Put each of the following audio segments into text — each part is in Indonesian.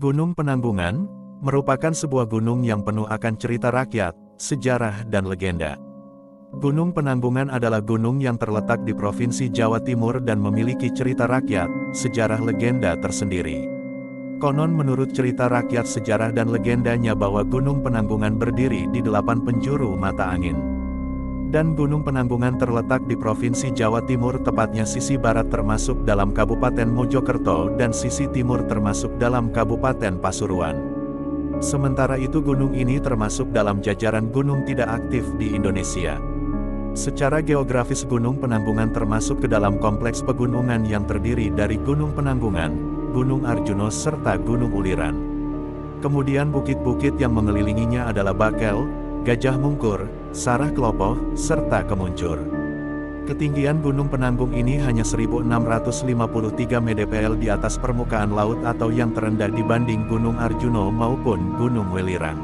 Gunung Penanggungan merupakan sebuah gunung yang penuh akan cerita rakyat, sejarah, dan legenda. Gunung Penanggungan adalah gunung yang terletak di Provinsi Jawa Timur dan memiliki cerita rakyat, sejarah legenda tersendiri. Konon menurut cerita rakyat sejarah dan legendanya bahwa Gunung Penanggungan berdiri di 8 penjuru mata angin. Dan Gunung Penanggungan terletak di Provinsi Jawa Timur, tepatnya sisi barat termasuk dalam Kabupaten Mojokerto dan sisi timur termasuk dalam Kabupaten Pasuruan. Sementara itu gunung ini termasuk dalam jajaran gunung tidak aktif di Indonesia. Secara geografis Gunung Penanggungan termasuk ke dalam kompleks pegunungan yang terdiri dari Gunung Penanggungan, Gunung Arjuno serta Gunung Uliran. Kemudian bukit-bukit yang mengelilinginya adalah Bakel, Gajah Mungkur, Sarah Klopo, serta Kemuncur. Ketinggian Gunung Penanggung ini hanya 1653 mdpl di atas permukaan laut atau yang terendah dibanding Gunung Arjuno maupun Gunung Welirang.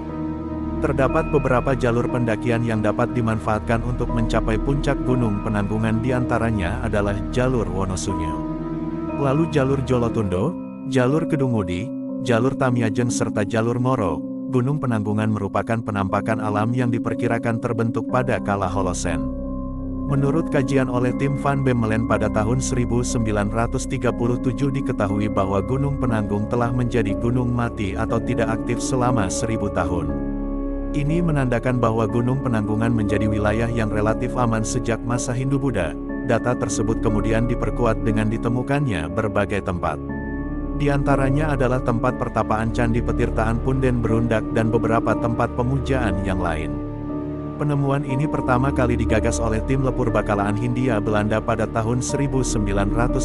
Terdapat beberapa jalur pendakian yang dapat dimanfaatkan untuk mencapai puncak Gunung Penanggungan, diantaranya adalah jalur Wonosunyo, lalu jalur Jolotundo, jalur Kedungudi, jalur Tamiajeng serta jalur Moro. Gunung Penanggungan merupakan penampakan alam yang diperkirakan terbentuk pada kala Holosen. Menurut kajian oleh tim Van Bemmelen pada tahun 1937 diketahui bahwa Gunung Penanggung telah menjadi gunung mati atau tidak aktif selama 1000 tahun. Ini menandakan bahwa Gunung Penanggungan menjadi wilayah yang relatif aman sejak masa Hindu-Buddha. Data tersebut kemudian diperkuat dengan ditemukannya berbagai tempat. Di antaranya adalah tempat pertapaan Candi Petirtaan Punden Berundak dan beberapa tempat pemujaan yang lain. Penemuan ini pertama kali digagas oleh tim Lepur Bakalaan Hindia Belanda pada tahun 1935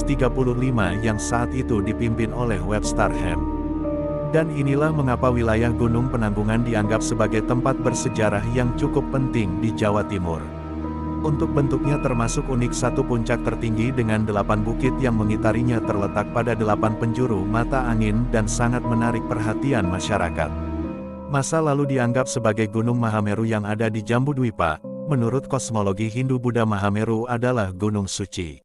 yang saat itu dipimpin oleh Webster Ham. Dan inilah mengapa wilayah Gunung Penanggungan dianggap sebagai tempat bersejarah yang cukup penting di Jawa Timur. Untuk bentuknya termasuk unik, satu puncak tertinggi dengan 8 bukit yang mengitarinya terletak pada 8 penjuru mata angin dan sangat menarik perhatian masyarakat. Masa lalu dianggap sebagai Gunung Mahameru yang ada di Jambudwipa. Menurut kosmologi Hindu-Buddha, Mahameru adalah gunung suci.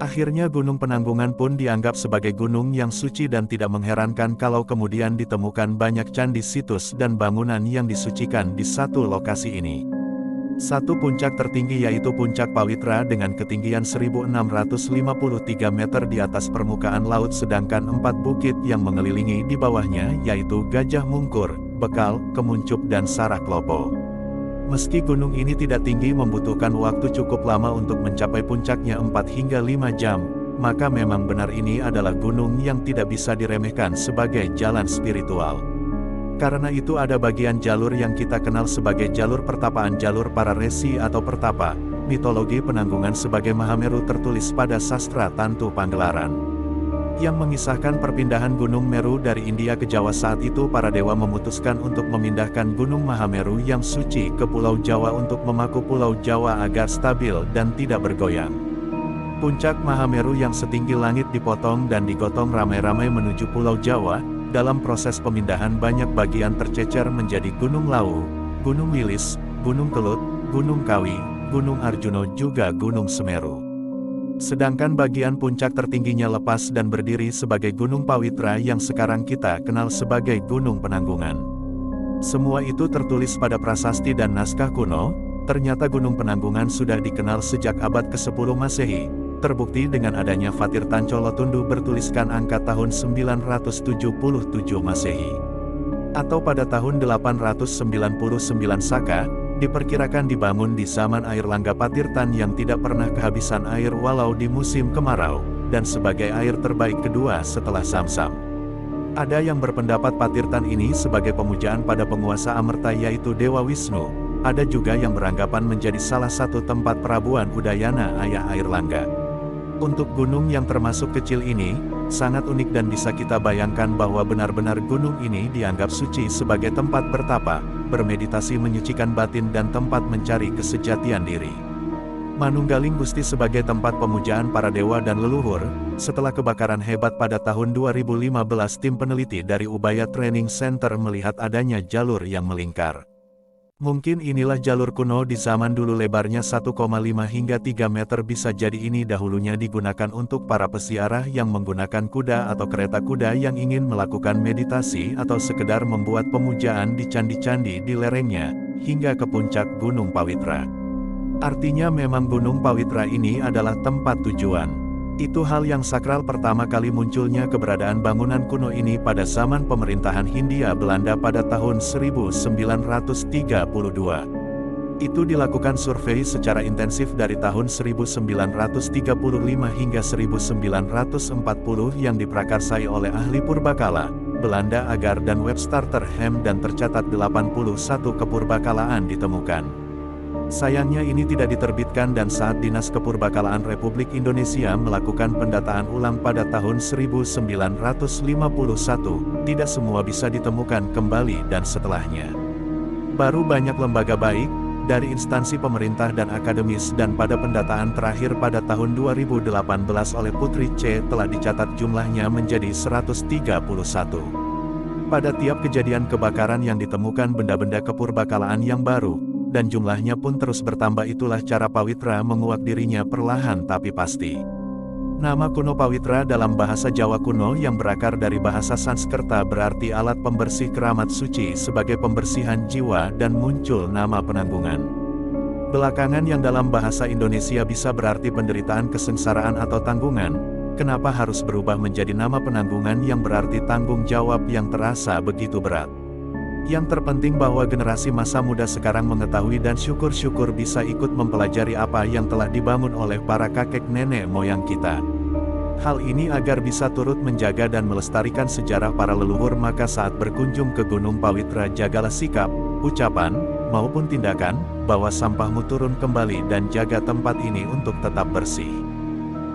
Akhirnya Gunung Penanggungan pun dianggap sebagai gunung yang suci dan tidak mengherankan kalau kemudian ditemukan banyak candi, situs, dan bangunan yang disucikan di satu lokasi ini. Satu puncak tertinggi yaitu Puncak Pawitra dengan ketinggian 1653 meter di atas permukaan laut, sedangkan 4 bukit yang mengelilingi di bawahnya yaitu Gajah Mungkur, Bekal, Kemuncup, dan Sarah Klopo. Meski gunung ini tidak tinggi, membutuhkan waktu cukup lama untuk mencapai puncaknya 4 hingga 5 jam, maka memang benar ini adalah gunung yang tidak bisa diremehkan sebagai jalan spiritual. Karena itu ada bagian jalur yang kita kenal sebagai jalur pertapaan, jalur para resi atau pertapa. Mitologi Penanggungan sebagai Mahameru tertulis pada sastra Tantu Panggelaran, yang mengisahkan perpindahan Gunung Meru dari India ke Jawa. Saat itu para dewa memutuskan untuk memindahkan Gunung Mahameru yang suci ke Pulau Jawa untuk memaku Pulau Jawa agar stabil dan tidak bergoyang. Puncak Mahameru yang setinggi langit dipotong dan digotong ramai-ramai menuju Pulau Jawa. Dalam proses pemindahan banyak bagian tercecer menjadi Gunung Lawu, Gunung Wilis, Gunung Kelut, Gunung Kawi, Gunung Arjuno, juga Gunung Semeru. Sedangkan bagian puncak tertingginya lepas dan berdiri sebagai Gunung Pawitra yang sekarang kita kenal sebagai Gunung Penanggungan. Semua itu tertulis pada prasasti dan naskah kuno. Ternyata Gunung Penanggungan sudah dikenal sejak abad ke-10 Masehi. Terbukti dengan adanya Fatirtan Colotundu bertuliskan angka tahun 977 Masehi. Atau pada tahun 899 Saka, diperkirakan dibangun di zaman air Langga. Patirtan yang tidak pernah kehabisan air walau di musim kemarau, dan sebagai air terbaik kedua setelah Samsam. Ada yang berpendapat Patirtan ini sebagai pemujaan pada penguasa Amerta yaitu Dewa Wisnu. Ada juga yang beranggapan menjadi salah satu tempat perabuan Udayana, ayah air Langga. Untuk gunung yang termasuk kecil ini, sangat unik dan bisa kita bayangkan bahwa benar-benar gunung ini dianggap suci sebagai tempat bertapa, bermeditasi, menyucikan batin, dan tempat mencari kesejatian diri. Manunggaling Gusti sebagai tempat pemujaan para dewa dan leluhur. Setelah kebakaran hebat pada tahun 2015, tim peneliti dari Ubaya Training Center melihat adanya jalur yang melingkar. Mungkin inilah jalur kuno di zaman dulu, lebarnya 1,5 hingga 3 meter. Bisa jadi ini dahulunya digunakan untuk para pesiarah yang menggunakan kuda atau kereta kuda yang ingin melakukan meditasi atau sekedar membuat pemujaan di candi-candi di lerengnya, hingga ke puncak Gunung Pawitra. Artinya memang Gunung Pawitra ini adalah tempat tujuan. Itu hal yang sakral. Pertama kali munculnya keberadaan bangunan kuno ini pada zaman pemerintahan Hindia Belanda pada tahun 1932. Itu dilakukan survei secara intensif dari tahun 1935 hingga 1940 yang diprakarsai oleh ahli purbakala, Belanda Agar dan Webster Terhem, dan tercatat 81 kepurbakalaan ditemukan. Sayangnya ini tidak diterbitkan, dan saat Dinas Kepurbakalaan Republik Indonesia melakukan pendataan ulang pada tahun 1951, tidak semua bisa ditemukan kembali, dan setelahnya baru banyak lembaga baik, dari instansi pemerintah dan akademis, dan pada pendataan terakhir pada tahun 2018 oleh Putri C telah dicatat jumlahnya menjadi 131. Pada tiap kejadian kebakaran yang ditemukan benda-benda kepurbakalaan yang baru, dan jumlahnya pun terus bertambah. Itulah cara Pawitra menguak dirinya perlahan tapi pasti. Nama kuno Pawitra dalam bahasa Jawa kuno yang berakar dari bahasa Sanskerta berarti alat pembersih keramat suci sebagai pembersihan jiwa, dan muncul nama penanggungan belakangan yang dalam bahasa Indonesia bisa berarti penderitaan, kesengsaraan, atau tanggungan. Kenapa harus berubah menjadi nama penanggungan yang berarti tanggung jawab yang terasa begitu berat? Yang terpenting bahwa generasi masa muda sekarang mengetahui dan syukur-syukur bisa ikut mempelajari apa yang telah dibangun oleh para kakek nenek moyang kita. Hal ini agar bisa turut menjaga dan melestarikan sejarah para leluhur. Maka saat berkunjung ke Gunung Pawitra, jagalah sikap, ucapan, maupun tindakan, bawa sampahmu turun kembali dan jaga tempat ini untuk tetap bersih.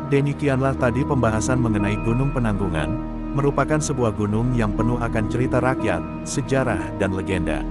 Demikianlah tadi pembahasan mengenai Gunung Penanggungan, merupakan sebuah gunung yang penuh akan cerita rakyat, sejarah, dan legenda.